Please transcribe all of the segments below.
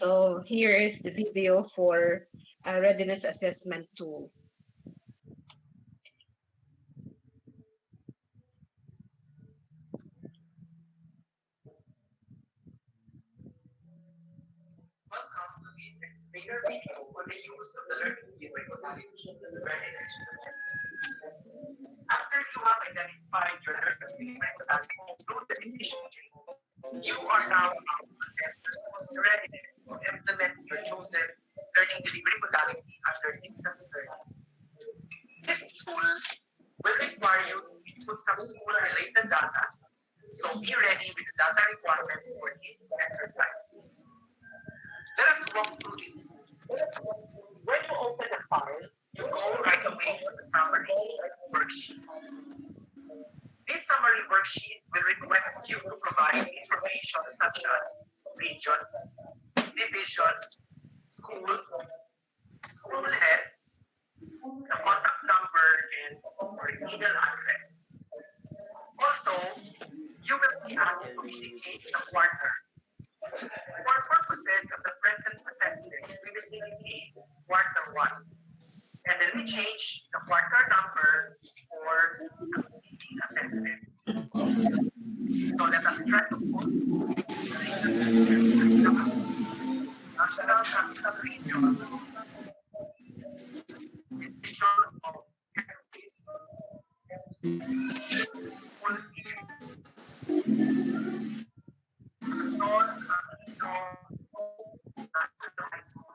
So here is the video for a readiness assessment tool. Welcome to this explainer video on the use of the learning theory modality readiness assessment. After you have identified your learning theory modality through the decision tree, you are now about to assess the readiness to implement your chosen learning delivery modality under distance learning. This tool will require you to input some school-related data, so be ready with the data requirements for this exercise. Let us walk through this tool. When you open the file, you go right away to the summary worksheet. This summary worksheet will request you to provide information such as region, division, school, school head, the contact number, and or email address. Also, you will be asked to indicate the quarter. For purposes of the present assessment, we will indicate quarter 1. And then we change the quarter number for succeeding assessments. So let us try to put National Capital Region Division of Luzon, National High School.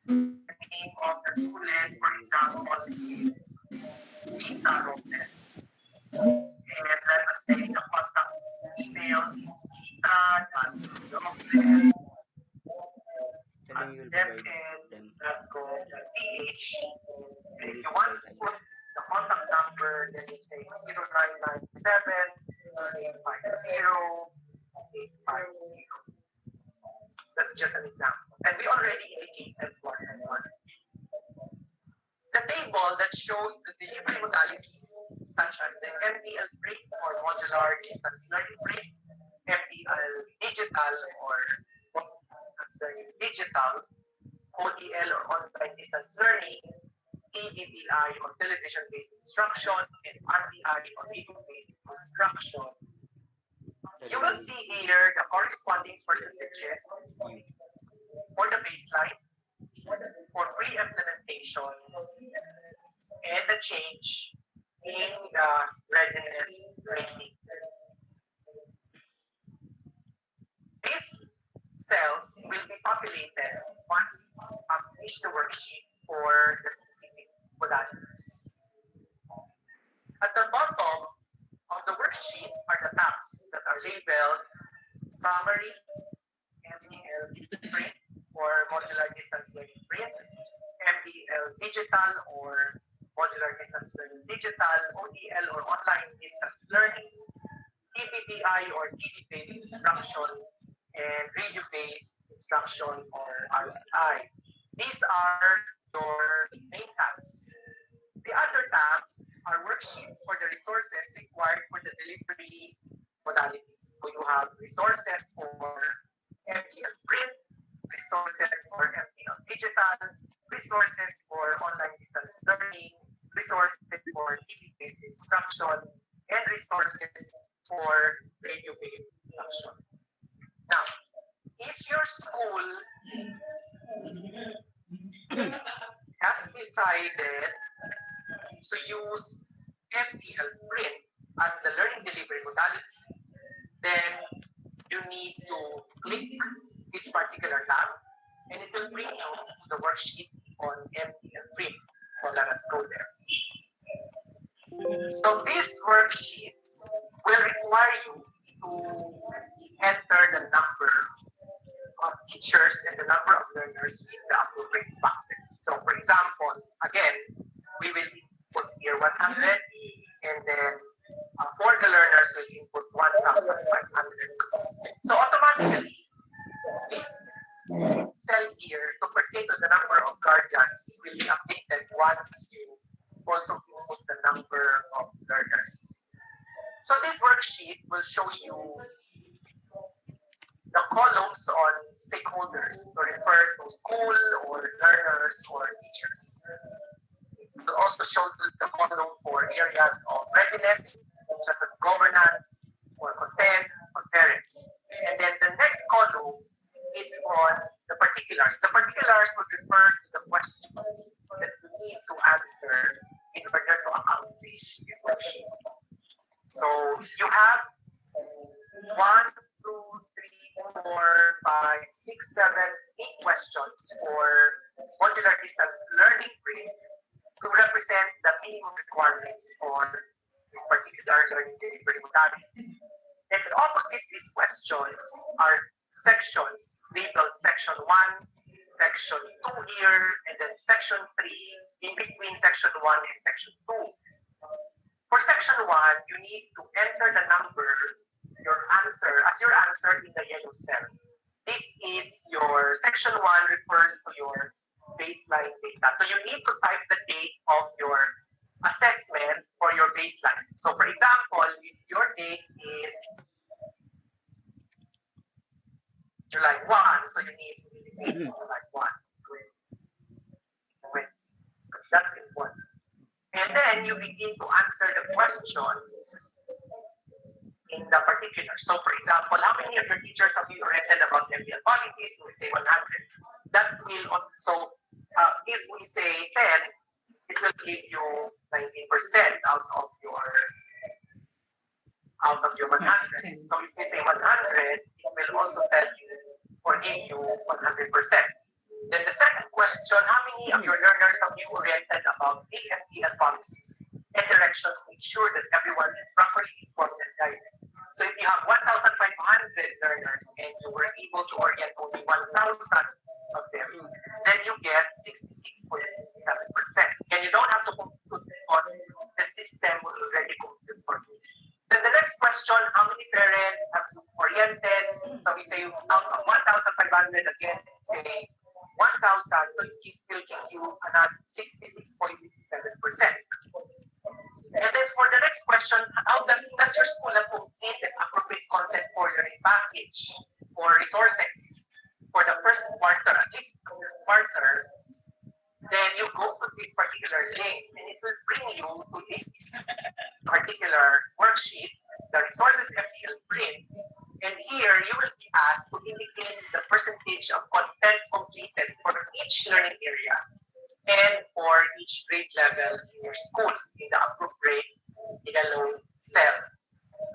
The name of the school head, for example, is Tita Robles. And let us say the contact email is tita.robles @fn.gov.ph. And if you want to put the contact number, then you say 0997-850-850. That's just an example. And we already indicated one and one. The table that shows the delivery modalities, such as the MDL break or modular distance learning break, MDL digital or digital, ODL or online distance learning, TDBI or television-based instruction, and RBI or video-based instruction. You will see here the corresponding percentages for the baseline, for pre-implementation, and the change in the readiness rating. These cells will be populated once you publish the worksheet for the specific modalities. At the bottom of the worksheet are the tabs that are labeled Summary, MDL Print or Modular Distance Learning Print, MDL Digital or Modular Distance Learning Digital, ODL or Online Distance Learning, TDBI or TV-based instruction, and radio-based instruction or RBI. These are your main tabs. The other tabs are worksheets for the resources required for the delivery modalities. So you have resources for MDL print, resources for MDL digital, resources for online distance learning, resources for TV-based instruction, and resources for radio-based instruction. Now, if your school has decided to use MDL print as the learning delivery modality, then you need to click this particular tab and it will bring you to the worksheet on MDL print. So let us go there. So this worksheet will require you to enter the number of teachers and the number of learners in the appropriate boxes. So for example, again, we will put here 100 and then for the learners we will input 1,500. So automatically, this cell here to pertain to the number of guardians will be updated once you also input the number of learners. So this worksheet will show you columns on stakeholders to refer to school or learners or teachers. It will also show the column for areas of readiness, such as governance, or content, or parents. And then the next column is on the particulars. The particulars would refer to the questions that you need to answer in order to accomplish this worksheet. So you have 1, 2, 3, 4, 5, 6, 7, 8 questions for modular distance learning grade to represent the minimum requirements for this particular learning delivery modality. And opposite these questions are sections labeled section 1, section 2 here, and then section 3 in between section 1 and section 2. For section 1, you need to enter the number, your answer, as your answer in the yellow cell. This is your section 1 refers to your baseline data. So you need to type the date of your assessment for your baseline. So for example, if your date is July 1, so you need to indicate July 1. Because that's important. And then you begin to answer the questions in the particular. So for example, how many of your teachers have you written about MPL policies? We say 100. That will, so if we say 10, it will give you 19% out of your 100. So if we say 100, it will also tell you or give you 100%. Then the second question, how many of your learners have you oriented about AMPL policies and directions to ensure that everyone is properly informed and guided? So if you have 1,500 learners and you were able to orient only 1,000 of them, then you get 66.67%. And you don't have to compute because the system will already compute for you. Then the next question, how many parents have you oriented? So we say out of 1,500, again, say 1,000, so it will give you another 66.67%. And then for the next question, how does your school have completed appropriate content for learning package or resources for the first quarter, at least for this quarter? Then you go to this particular link and it will bring you to this particular worksheet, the resources FTL print. And here you will be asked to indicate the percentage of content completed for each learning area and for each grade level in your school in the appropriate yellow cell.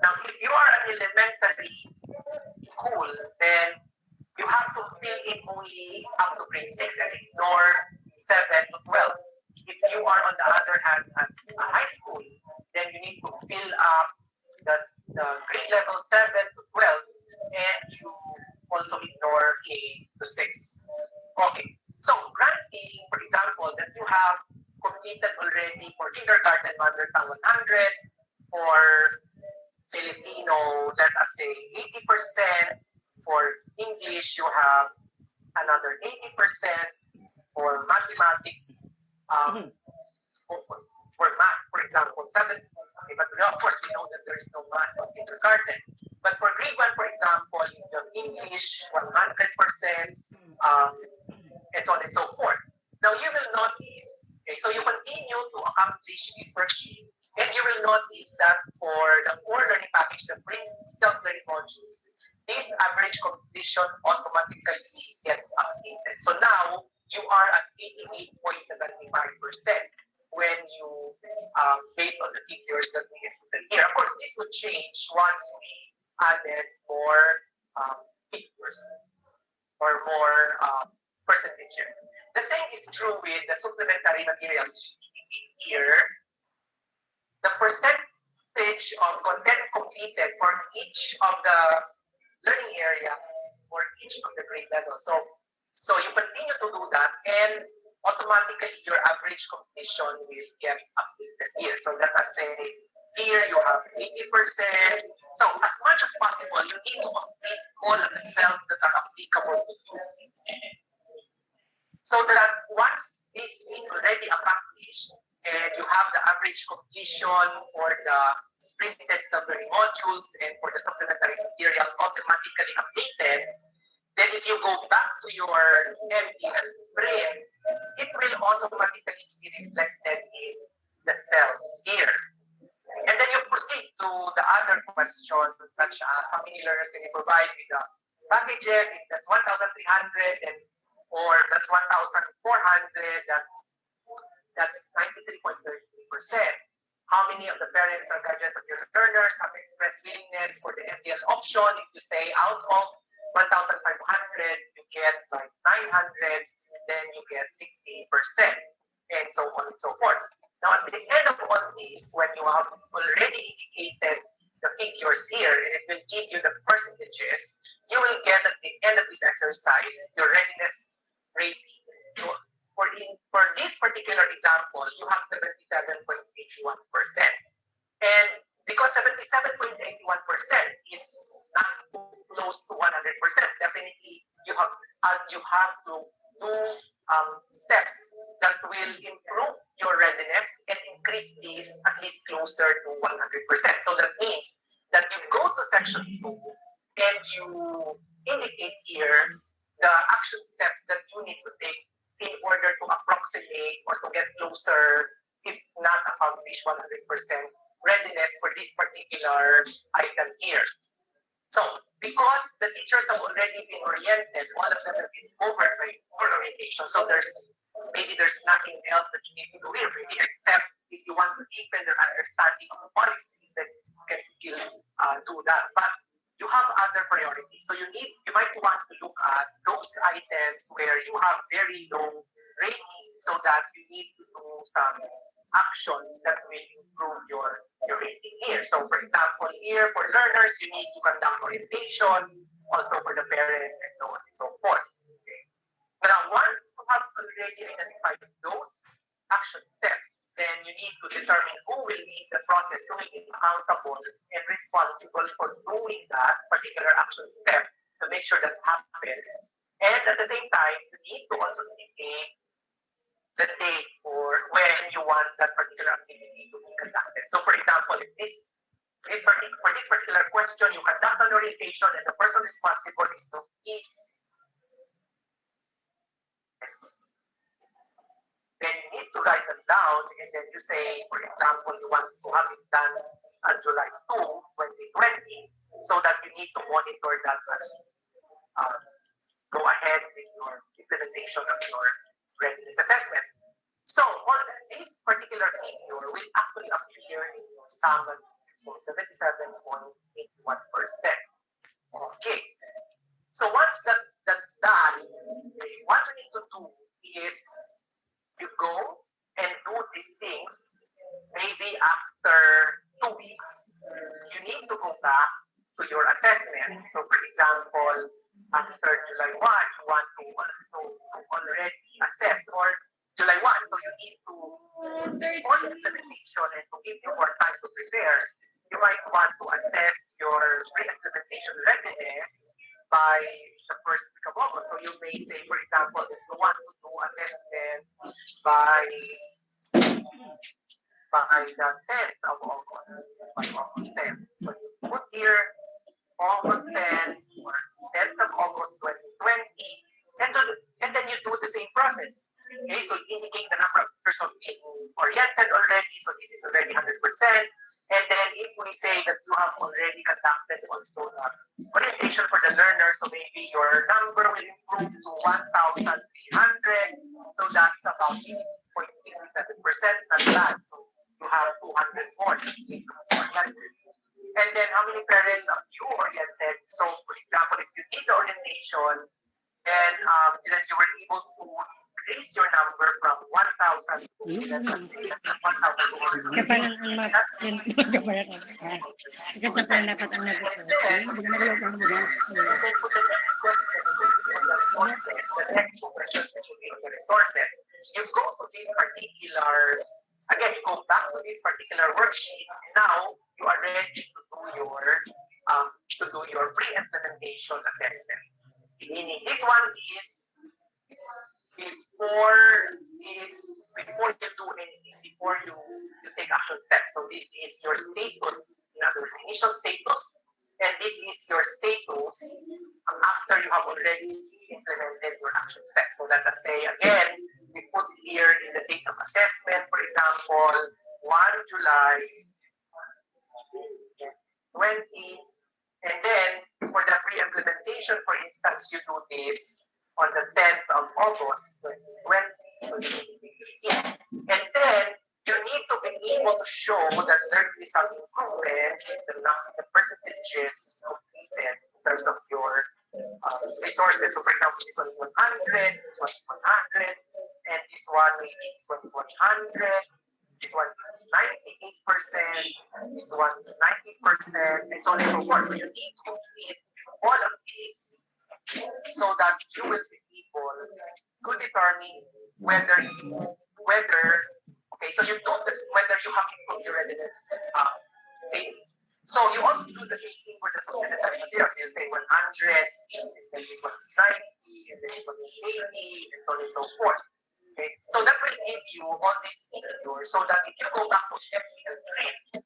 Now, if you are an elementary school, then you have to fill in only up to grade 6 and ignore 7 to 12. If you are on the other hand as a high school, then you need to fill up the grade level 7 to 12 and you also ignore K to 6. Okay, so granting, for example, that you have completed already for kindergarten mother tongue 100, for Filipino, let us say 80%, for English you have another 80%, for mathematics, for math, for example, 7. Okay, but of course we know that there is no math on kindergarten. But for grade 1, for example, you have English 100%, and so on and so forth. Now you will notice, okay, so you continue to accomplish this worksheet, and you will notice that for the core learning package, the brain self-learning modules, this average completion automatically gets updated. So now you are at 88.75% when you, based on the figures that we included here. Of course, this would change once we added more figures or more percentages. The same is true with the supplementary materials here. The percentage of content completed for each of the learning area or each of the grade level. So you continue to do that, and automatically your average completion will get updated here. So let us say here you have 80%. So as much as possible, you need to complete all of the cells that are applicable to you. So that once this is already accomplished and you have the average completion for the printed self-learning modules and for the supplementary materials automatically updated, Then if you go back to your MPL print, it will automatically be reflected in the cells here. And then you proceed to the other questions, such as how many learners can you provide with the packages, if that's 1,300 and or that's 1,400, that's 93.33%. How many of the parents or guardians of your learners have expressed willingness for the MPL option? If you say out of 1,500, you get like 900, and then you get 60%, and so on and so forth. Now, at the end of all this, when you have already indicated the figures here, and it will give you the percentages, you will get at the end of this exercise your readiness rating. For this particular example, you have 77.81%. And because 77.81% is not close to 100%, definitely you have to do steps that will improve your readiness and increase this at least closer to 100%. So that means that you go to section 2 and you indicate here the action steps that you need to take in order to approximate or to get closer, if not accomplish 100% readiness for this particular item here. So, because the teachers have already been oriented, all of them have been covered by orientation, so maybe there's nothing else that you need to do here, maybe except if you want to deepen their understanding of the policies, then you can still do that. But you have other priorities. So you might want to look at those items where you have very low rating, so that you need to do some actions that will improve your rating here. So for example, here for learners, you need to conduct orientation, also for the parents, and so on and so forth. Okay. Now, once you have already identified those action steps, then you need to determine who will lead the process, who will be accountable and responsible for doing that particular action step to make sure that happens. And at the same time, you need to also indicate the date or when you want that particular activity to be conducted. So for example, if for this particular question, you conduct an orientation and the person responsible is to then you need to write them down, and then you say, for example, you want to have it done on July 2, 2020, so that you need to monitor that as go ahead with your implementation of your readiness assessment. So all this particular figure will actually appear in your summary, so 77.81%. Okay. So once that's done, what you need to do is you go and do these things. Maybe after 2 weeks, you need to go back to your assessment. So for example, after July 1, you want to also already assess, or July 1, so you need to, for the implementation and to give you more time to prepare, you might want to assess your pre-implementation readiness by the first week of August. So you may say, for example, if you want to do assessment by the 10th of August, by August 10th. So you put here August 10th or 10th of August 2020, and then you do the same process. Okay, so you indicate the number of teachers who have been oriented already, so this is already 100%. And then if we say that you have already conducted also the orientation for the learner, so maybe your number will improve to 1,300. So that's about 86.67%, not bad. So you have 200 more oriented. And then how many parents have you oriented? So for example, if you did the orientation, then you were able to raise your number from 1,000 to 1,200. Kapalan ang kapalan ang kasi sa dapat ang nag-post. Hindi na nagalaw mo ba? The next two questions that you give the resources, you go to this particular, again, you go back to this particular worksheet. Now you are ready to do your pre-implementation assessment. Meaning this one is before you do anything, before you take action steps. So this is your status, in other words, initial status, and this is your status after you you have already implemented your action steps. So let us say again, we put here in the date of assessment, for example, 1 July 20, and then for the pre-implementation, for instance, you do this on the 10th of August 2020. So and then you need to be able to show that there is some improvement in the percentages completed in terms of your resources. So for example, this one is 100, this one is 100, and this one maybe this one is 100, this one is 98%, this one is 90%, and so on and so forth. So you need to complete all of these so that you will be able to determine whether okay, so you do this whether you have improved your readiness status. So you also do the same thing for the supplementary materials. You say 100, and then this one is 90, and then this one is 80, and so on and so forth. Okay, so that will give you all these figures so that if you go back to FPL print,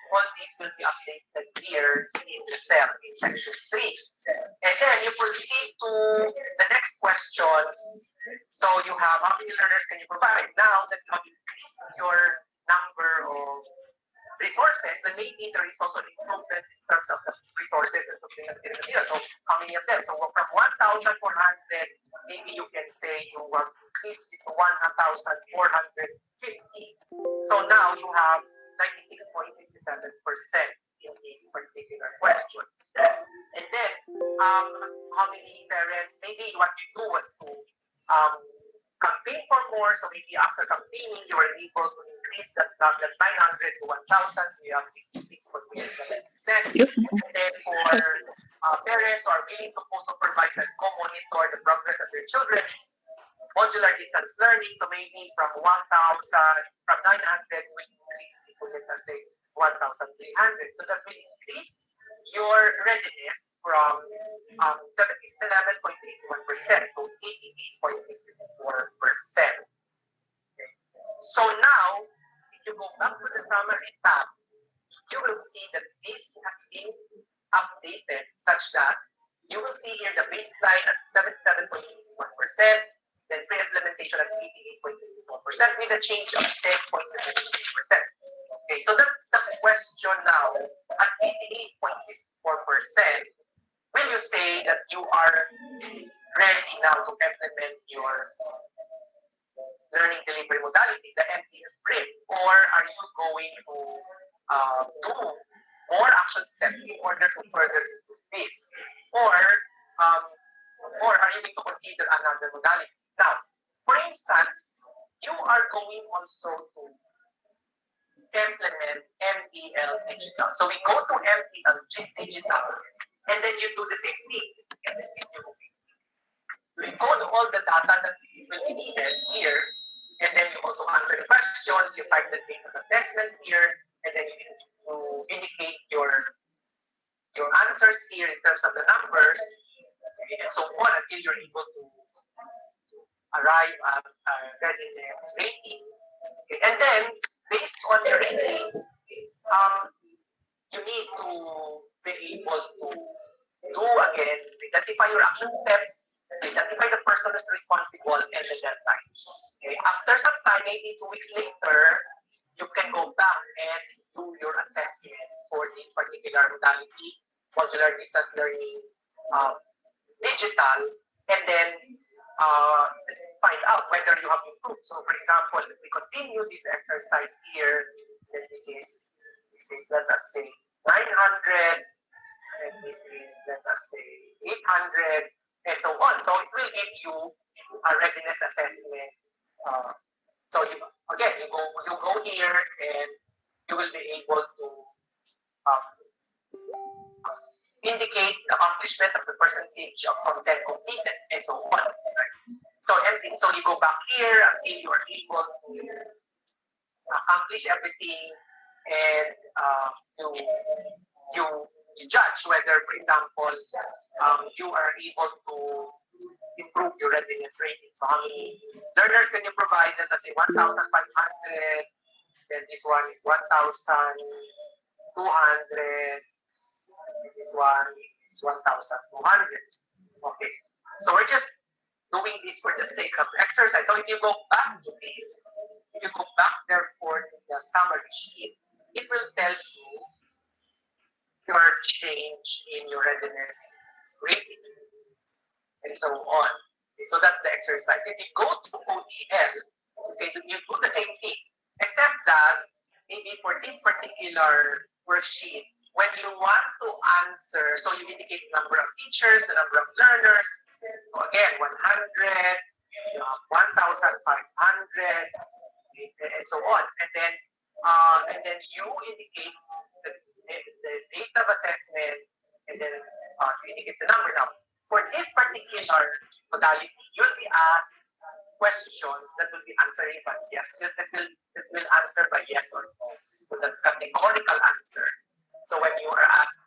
all these will be updated here in the cell in section 3. And then you proceed to the next questions. So you have how many learners can you provide? Now that you have increased your number of resources, then maybe there is also improvement in terms of the resources and the material. So how many of them? So from 1,400, maybe you can say you have increased it to 1,450. So now you have 96.67% in this particular question. And then, how many parents, maybe what you do was to campaign for more, so maybe after campaigning, you were able to increase that 900 to 1,000, so you have 66.67%. And then for parents who are willing to co-supervise and co-monitor the progress of their children's modular distance learning, so maybe from 1,000, from 900, we increase it to, let us say, 1,300. So that will increase your readiness from 77.81% to 88.54%. So now, if you go back to the summary tab, you will see that this has been updated such that you will see here the baseline at 77.81%, then pre-implementation at 88.54% with a change of 10.76%. Okay, so that's the question now. At 88.54%, will you say that you are ready now to implement your learning delivery modality, the MDF brief, or are you going to do more action steps in order to further improve this, or are you going to consider another modality? Now, for instance, you are going also to implement MDL digital. So we go to MDL digital, and then you do the same thing. And then you do the same thing. You encode all the data that will be needed here, and then you also answer the questions. You type the data assessment here, and then you indicate your answers here in terms of the numbers, and so on until you're able to arrive at readiness rating. Okay. And then, based on the rating, you need to be able to do again, identify your action steps, identify the person who's responsible, and the deadline. Okay. After some time, maybe 2 weeks later, you can go back and do your assessment for this particular modality, modular distance learning, digital, and then find out whether you have improved. So, for example, if we continue this exercise here, then this is let us say 900, and this is let us say 800, and so on. So it will give you a readiness assessment. So you go here, and you will be able to indicate the accomplishment of the percentage of content completed, and so on. Right? So you go back here until you are able to accomplish everything, and you judge whether, for example, you are able to improve your readiness rating. So how many learners can you provide? Let us say 1,500. Then this one is 1,200. This one is 1,200. Okay, so we're just doing this for the sake of exercise. So if you go back to this, if you go back therefore to the summary sheet, it will tell you your change in your readiness rating and so on. So that's the exercise. If you go to ODL, okay, you do the same thing, except that maybe for this particular worksheet, when you want to answer, so you indicate the number of teachers, the number of learners, so again, 100, 1,500, and so on. And then you indicate the date of assessment, and then you indicate the number. Now, for this particular modality, you'll be asked questions that will be answering by yes, that will answer by yes or no. So that's categorical answer. So when you are asked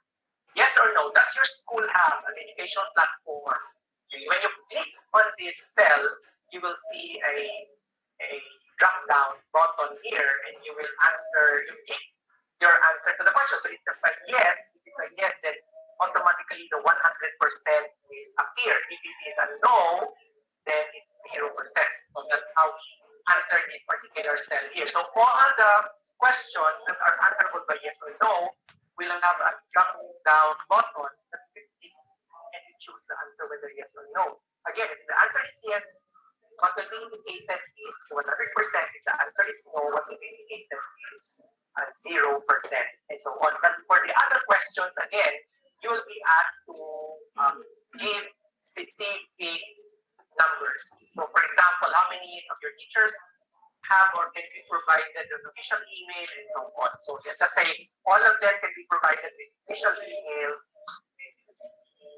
yes or no, does your school have an educational platform? Okay, when you click on this cell, you will see a drop down button here, and you will answer. You click your answer to the question. So if it's a yes, if it's a yes, then automatically the 100% will appear. If it is a no, then it's 0%. So that's how we answer this particular cell here. So all the questions that are answerable by yes or no will have a drop down button that you click and you choose the answer whether yes or no. Again, if the answer is yes, what will be indicated is 100%. If the answer is no, what will be indicated is 0%, and so on. But for the other questions, again, you will be asked to give specific numbers. So, for example, how many of your teachers have or can be provided an official email, and so on. So, let's say all of them can be provided with official email,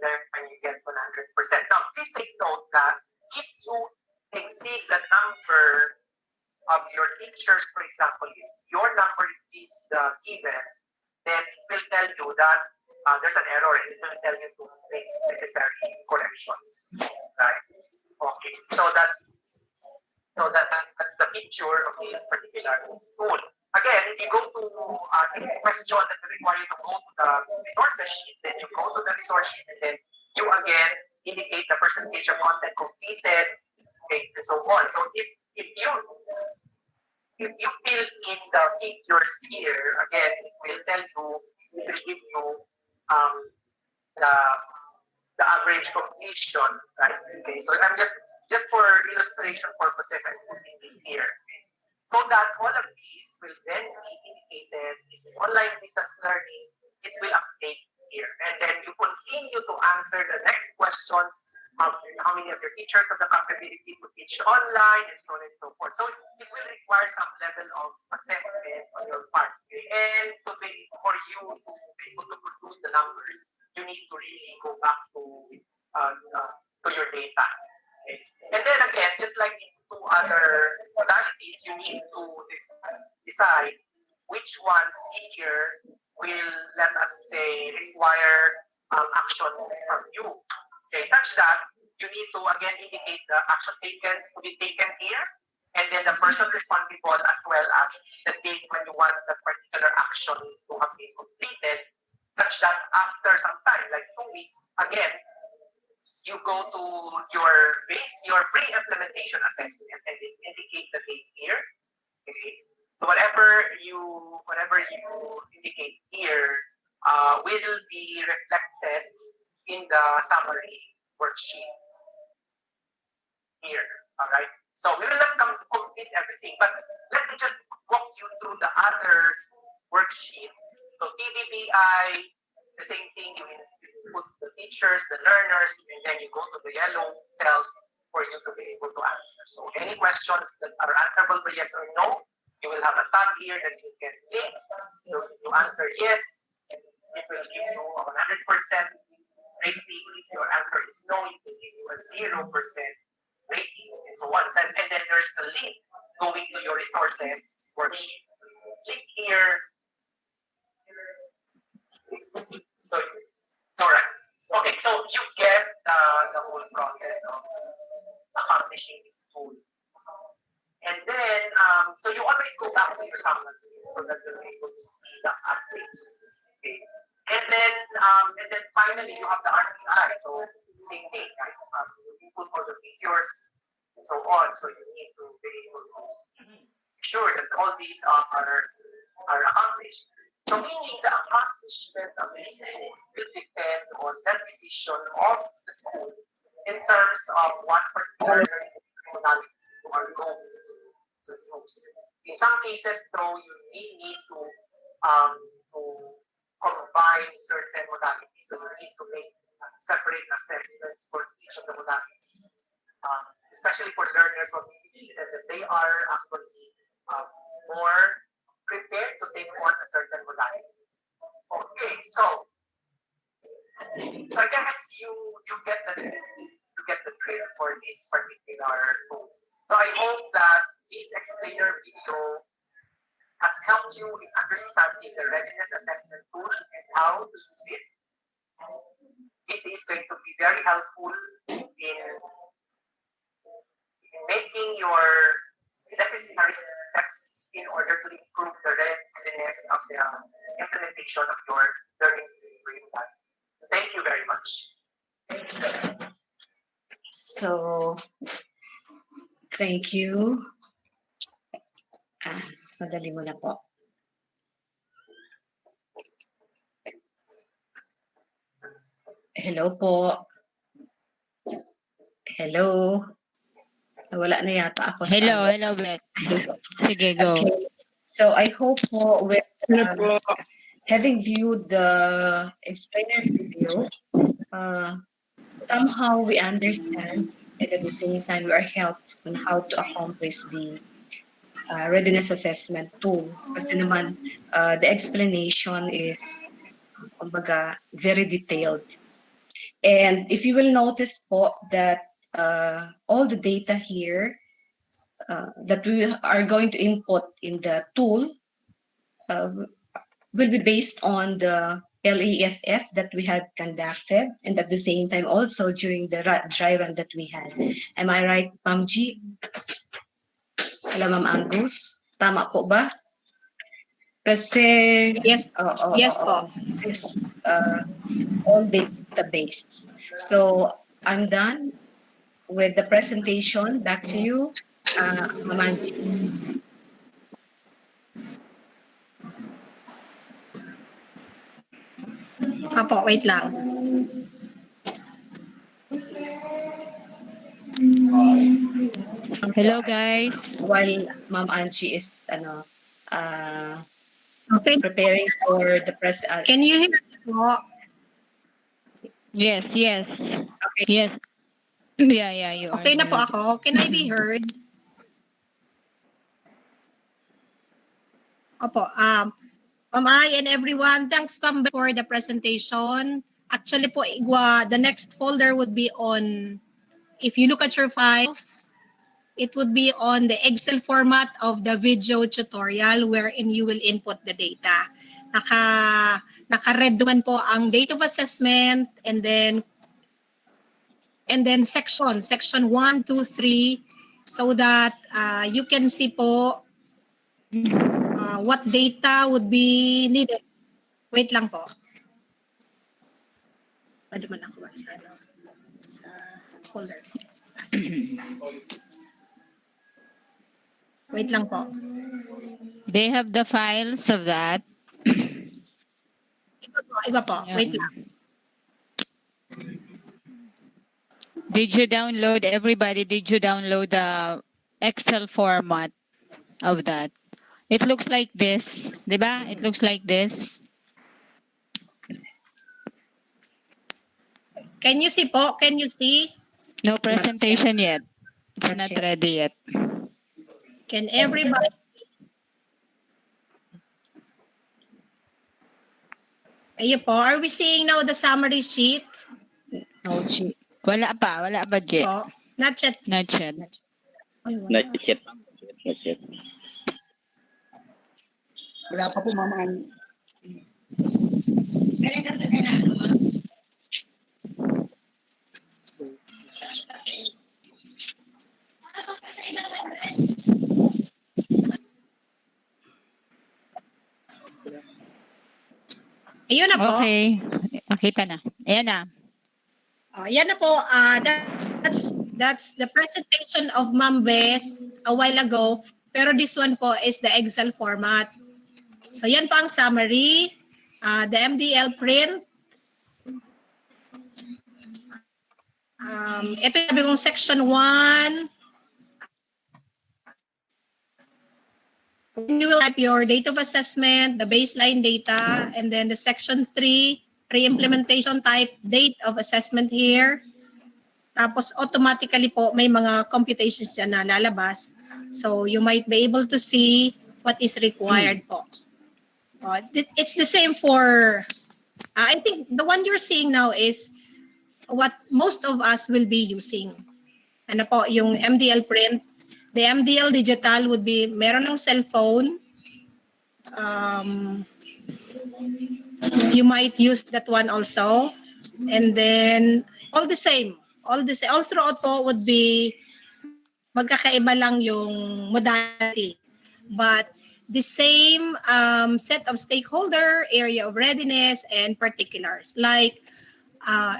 then you get 100%. Now, please take note that if you exceed the number of your teachers, for example, if your number exceeds the given, then it will tell you that there's an error, and it will tell you to make necessary corrections. Right? Okay. So that's the picture of this particular tool. Again, if you go to this question that will require you to go to the resources sheet, then you go to the resource sheet, and then you again indicate the percentage of content completed, okay, and so on. So if you fill in the figures here, again, it will tell you, it will give you the average completion, right? Okay, so I'm just for illustration purposes, I'm putting this here. So that all of these will then be indicated. This is online distance learning. It will update here, and then you continue to answer the next questions. How many of your teachers have the capability to teach online, and so on and so forth. So it will require some level of assessment on your part, okay? And for you to be able to produce the numbers, you need to really go back to your data. Okay? And then again, just like in two other modalities, you need to decide which ones here will, let us say, require actions from you. Okay, such that you need to again indicate the action taken to be taken here, and then the person responsible, as well as the date when you want that particular action to have been completed, such that after some time, like 2 weeks, again, you go to your pre-implementation assessment and indicate the date here. Okay. So whatever you indicate here will be reflected in the summary worksheet here. All right. So we will not complete everything, but let me just walk you through the other worksheets. So TDBI, the same thing. You put the teachers, the learners, and then you go to the yellow cells for you to be able to answer. So any questions that are answerable by yes or no, you will have a tab here that you can click. So if you answer yes, it will give you a 100% rating. If your answer is no, it will give you a 0% rating, and so on. And then there's a link going to your resources worksheet. Click here. So, correct. Okay, so you get the whole process of accomplishing this tool. And then, so you always go back to your summary so that you're able to see the updates. Okay. And then, and then finally, you have the RPI. So same thing, right? You input all the figures and so on. So you need to be able to ensure that all these are accomplished. So meaning the accomplishment of this will depend on the decision of the school in terms of what particular modality you are going to use. In some cases, though, you may need to combine certain modalities. So you need to make separate assessments for each of the modalities, especially for learners of PPT, that they are actually more prepared to take on a certain modality. Okay, so I guess you get the drill for this particular tool. So I hope that this explainer video has helped you in understanding the readiness assessment tool and how to use it. This is going to be very helpful in making your necessary steps in order to improve the readiness of the implementation of your learning plan. Thank you very much. So, thank you. Sandali muna po. Hello po. Hello. Wala na yata ako. Hello, Beth. Sige, go. Okay. So I hope po with having viewed the explainer video, somehow we understand and at the same time we are helped on how to accomplish the readiness assessment tool. Kasi naman, the explanation is, kumbaga, very detailed. And if you will notice po that all the data here that we are going to input in the tool will be based on the LASF that we had conducted and at the same time also during the dry run that we had. Am I right, Ma'am G? Hello, Ma'am Angus? Tama po ba? Kasi Yes, yes po. It's all data-based. So I'm done with the presentation. Back to you, Ma'am Angie. Apo, wait lang. Hello, guys. While Ma'am Angie is Okay. preparing for the press. Can you hear me po? Yes. Okay. Yes. Yeah, you are. Okay na po good. ako. Can I be heard? Opo. Ma'am I and everyone, thanks ma'am for the presentation. Actually po, the next folder would be on, if you look at your files, it would be on the Excel format of the video tutorial wherein you will input the data. Naka-red naman po ang date of assessment and then section 1, 2, 3 so that you can see po what data would be needed. Wait lang po. Pwede man ako sa folder. Wait lang po. They have the files of that. Iba po. Wait lang. Everybody, did you download the Excel format of that? It looks like this. Diba? It looks like this. Can you see po? Can you see? No presentation yet. It's That's not it. ready yet. Can everybody? Ayun po. Are we seeing now the summary sheet? No, G. Wala pa, Jet. Po? Not yet. Not yet. Not yet. Not yet. Wala pa po, Mama. Ayun na po. Okay. kita na. Ayan na. Yan na po. That's the presentation of Ma'am Beth a while ago. Pero this one po is the Excel format. So yan po ang summary. The MDL print. Ito yung sabi kong section 1. You will type your date of assessment, the baseline data, and then the section 3, pre-implementation type date of assessment here. Tapos automatically po may mga computations dyan na lalabas. So you might be able to see what is required po. It's the same for, I think the one you're seeing now is what most of us will be using. Ano po, yung MDL print. The MDL digital would be, meron ng cellphone. You might use that one also. And then, all throughout po would be, magkakaiba lang yung modality. But the same set of stakeholder, area of readiness, and particulars. Like,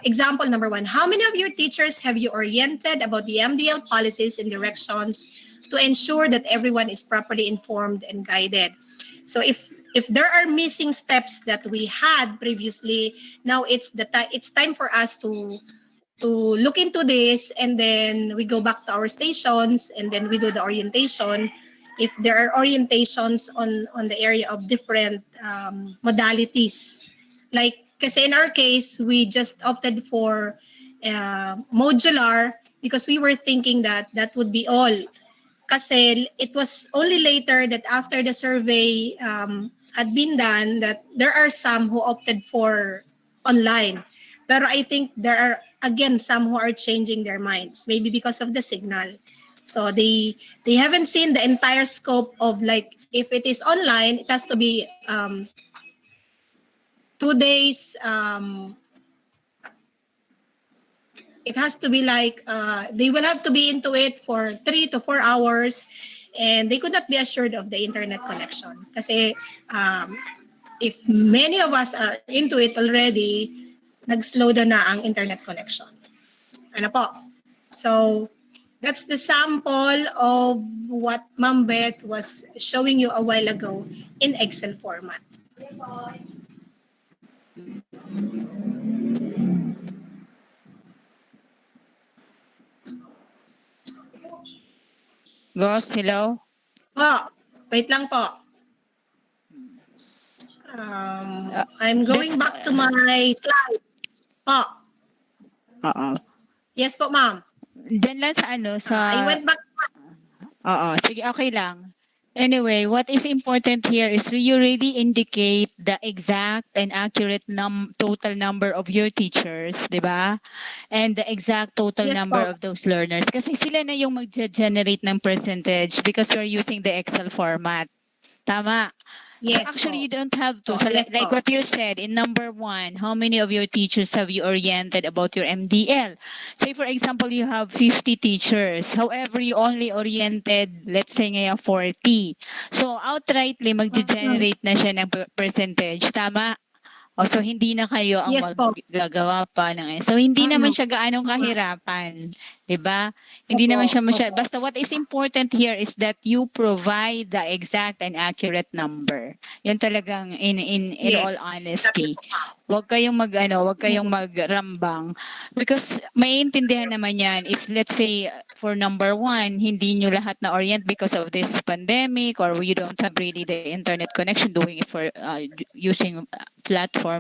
example number 1, how many of your teachers have you oriented about the MDL policies and directions to ensure that everyone is properly informed and guided? So if there are missing steps that we had previously, now it's time for us to look into this, and then we go back to our stations, and then we do the orientation. If there are orientations on the area of different modalities, like, kasi in our case, we just opted for modular because we were thinking that would be all. Kasi it was only later that after the survey had been done that there are some who opted for online. Pero I think there are, again, some who are changing their minds, maybe because of the signal. So they haven't seen the entire scope of, like, if it is online, it has to be 2 days, it has to be like, they will have to be into it for 3 to 4 hours, and they could not be assured of the internet connection. Kasi if many of us are into it already, nag-slow down na ang internet connection. Ano po? So, that's the sample of what Ma'am Beth was showing you a while ago in Excel format. Gos, hello? Wait lang po. I'm going back to my slides. Oo. Yes po, ma'am. Diyan lang sa I went back. Oo, sige, okay lang. Anyway, what is important here is you really indicate the exact and accurate total number of your teachers, di ba? And the exact total Yes, number po. of those learners. Kasi sila na yung mag-generate ng percentage because we're using the Excel format. Tama. Yes, so actually, po. you don't have to. Oh, So yes, like po. what you said, in number 1, how many of your teachers have you oriented about your MDL? Say, for example, you have 50 teachers. However, you only oriented, let's say ngayon, 40. So outrightly, mag-generate na siya ng percentage. Tama? So hindi na kayo ang Yes, po. maggagawa pa ng. So hindi naman siya gaanong kahirapan, 'di ba? Hindi naman siya basta what is important here is that you provide the exact and accurate number. 'Yan talagang in Yes. all honesty. Huwag kayong magrambang because maiintindihan naman 'yan if let's say for number 1, hindi nyo lahat na orient because of this pandemic or you don't have really the internet connection doing it for using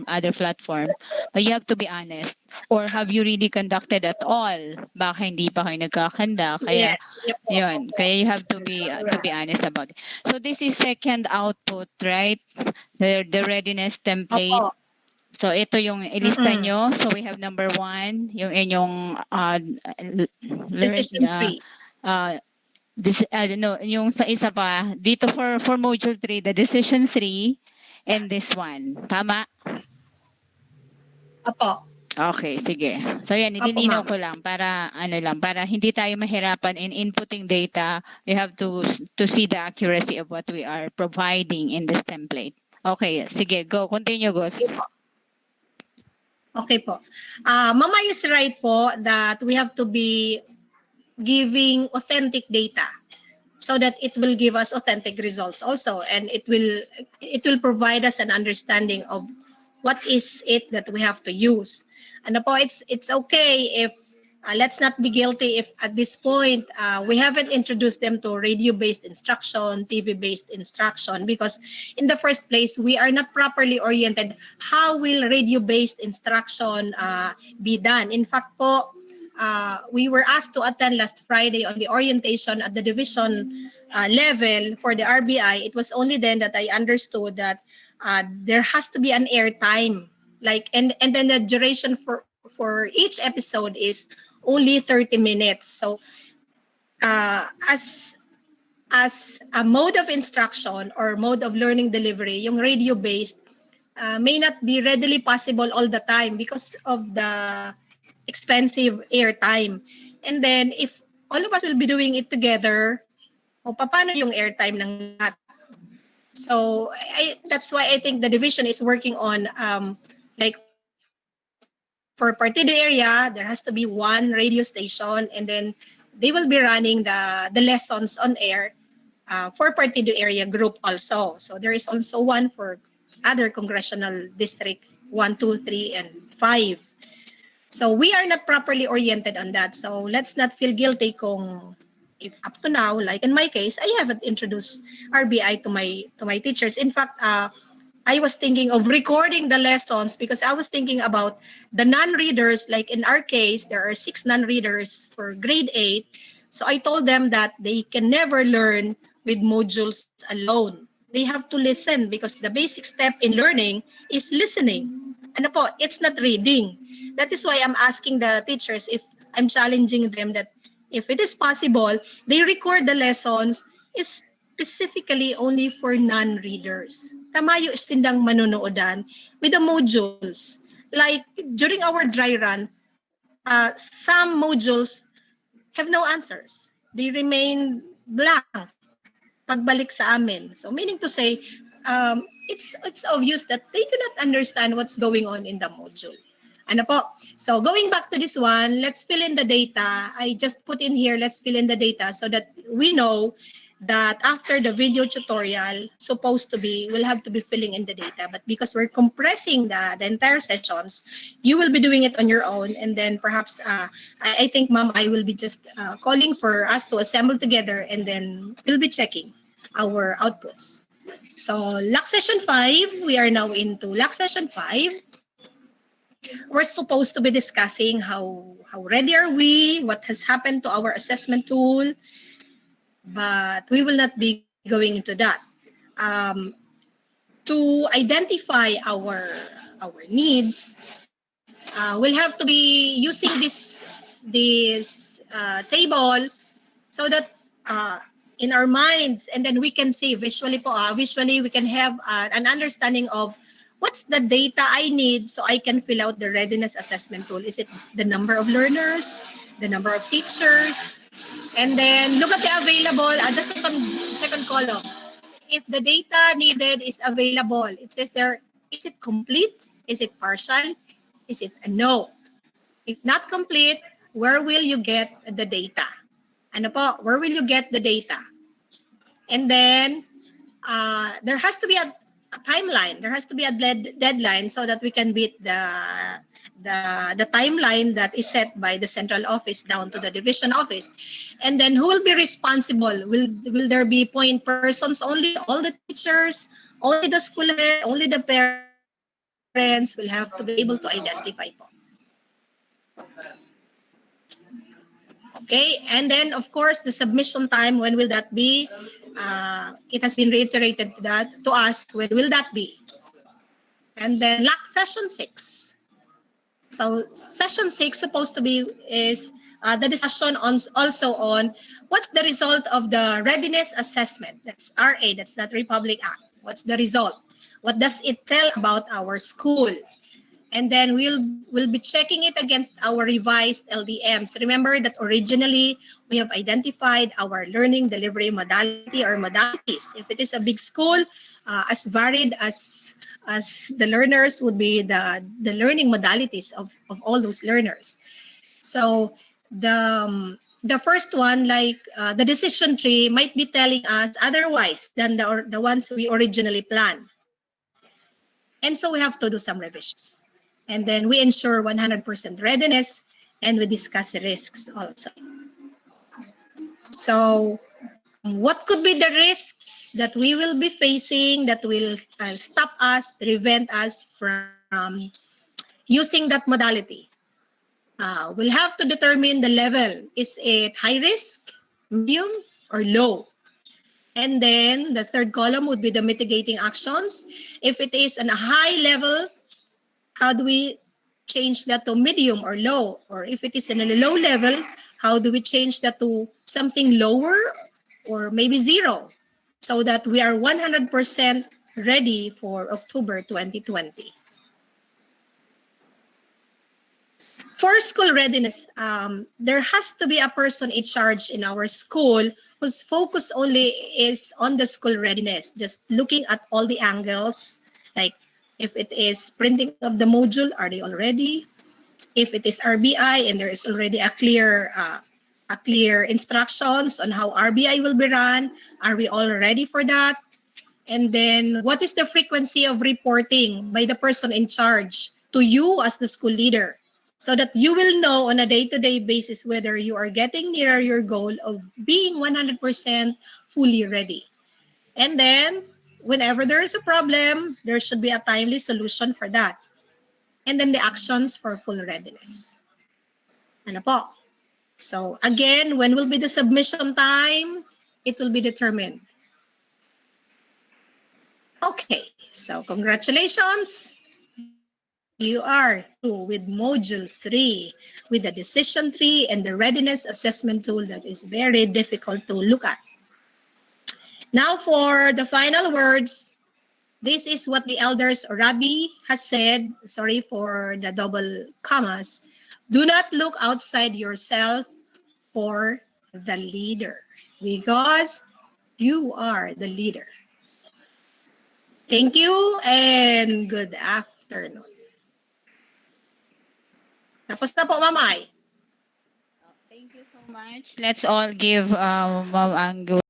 other platform. But you have to be honest. Or have you really conducted at all? Baka hindi pa kayo nagkakanda. Kaya, yun. Kaya you have to be honest about it. So this is second output, right? The readiness template. So ito yung ilista nyo. So we have number 1, yung inyong Decision tree. yung sa isa pa dito for module 3, the decision 3 and this one. Tama? Apo. Okay, sige. So yan, nililinaw ko lang para para hindi tayo mahirapan in inputting data. We have to see the accuracy of what we are providing in this template. Okay, sige, go. Continue, Gus. Okay po. Mama is right po that we have to be giving authentic data so that it will give us authentic results also, and it will provide us an understanding of what is it that we have to use. And po, it's okay if let's not be guilty if at this point we haven't introduced them to radio-based instruction, TV-based instruction, because in the first place we are not properly oriented how will radio-based instruction be done. In fact po, we were asked to attend last Friday on the orientation at the division level for the RBI. It was only then that I understood that there has to be an air time, like, and then the duration for each episode is only 30 minutes. So as a mode of instruction or mode of learning delivery, yung radio-based may not be readily possible all the time because of the expensive airtime. And then if all of us will be doing it together, o paano yung airtime ng lahat? So that's why I think the division is working on like for partido area, there has to be one radio station, and then they will be running the lessons on air for partido area group also. So there is also one for other congressional district 1, 2, 3, and 5. So we are not properly oriented on that. So let's not feel guilty kung if up to now, like in my case, I haven't introduced RBI to my teachers. In fact, I was thinking of recording the lessons because I was thinking about the non-readers. Like in our case, there are 6 non-readers for grade 8. So I told them that they can never learn with modules alone. They have to listen because the basic step in learning is listening. Ano po, it's not reading. That is why I'm asking the teachers if I'm challenging them that if it is possible, they record the lessons specifically only for non-readers. Tamayo sindang manunoodan with the modules. Like during our dry run, some modules have no answers. They remain blank pagbalik sa amin. So meaning to say, it's obvious that they do not understand what's going on in the module. Ano po? So going back to this one, let's fill in the data. I just put in here, let's fill in the data so that we know that after the video tutorial, supposed to be, we'll have to be filling in the data. But because we're compressing the entire sessions, you will be doing it on your own. And then perhaps, I think, Ma'am, I will be just calling for us to assemble together, and then we'll be checking our outputs. So LAC session 5, we are now into LAC session 5. We're supposed to be discussing how ready are we, what has happened to our assessment tool, but we will not be going into that. To identify our needs, we'll have to be using this table so that in our minds, and then we can see visually we can have an understanding of what's the data I need so I can fill out the readiness assessment tool. Is it the number of learners, the number of teachers, and then look at the available, the second column. If the data needed is available, it says there, is it complete? Is it partial? Is it a no? If not complete, where will you get the data? Ano po? Where will you get the data? And then, there has to be a timeline. There has to be a deadline so that we can beat the timeline that is set by the central office down to the division office. And then who will be responsible? Will there be point persons only? All the teachers? Only the school head? Only the parents will have to be able to identify po. Okay, and then of course the submission time, when will that be? It has been reiterated to us, when will that be? And then LAC session 6. So session 6 supposed to be is the discussion also on what's the result of the readiness assessment. That's RA, that's not Republic Act. What's the result? What does it tell about our school? And then we'll be checking it against our revised LDMs. Remember that originally we have identified our learning delivery modality or modalities. If it is a big school, as varied as the learners would be the learning modalities of all those learners. So the first one, like the decision tree, might be telling us otherwise than the ones we originally planned. And so we have to do some revisions. And then we ensure 100% readiness, and we discuss the risks also. So what could be the risks that we will be facing that will stop us, prevent us from using that modality? We'll have to determine the level. Is it high risk, medium, or low? And then the third column would be the mitigating actions. If it is on a high level, how do we change that to medium or low? Or if it is in a low level, how do we change that to something lower or maybe zero, so that we are 100% ready for October 2020? For school readiness, there has to be a person in charge in our school whose focus only is on the school readiness, just looking at all the angles, like if it is printing of the module, are they all ready? If it is RBI and there is already a clear instructions on how RBI will be run, are we all ready for that? And then what is the frequency of reporting by the person in charge to you as the school leader, so that you will know on a day-to-day basis whether you are getting nearer your goal of being 100% fully ready. And then whenever there is a problem, there should be a timely solution for that. And then the actions for full readiness. Ano po? So again, when will be the submission time? It will be determined. Okay, so congratulations. You are through with module 3, with the decision tree and the readiness assessment tool that is very difficult to look at. Now for the final words, this is what the elders or Rabbi has said. Sorry for the double commas. Do not look outside yourself for the leader, because you are the leader. Thank you and good afternoon. Tapos na po, Mamay. Thank you so much. Let's all give Ma'am Anggo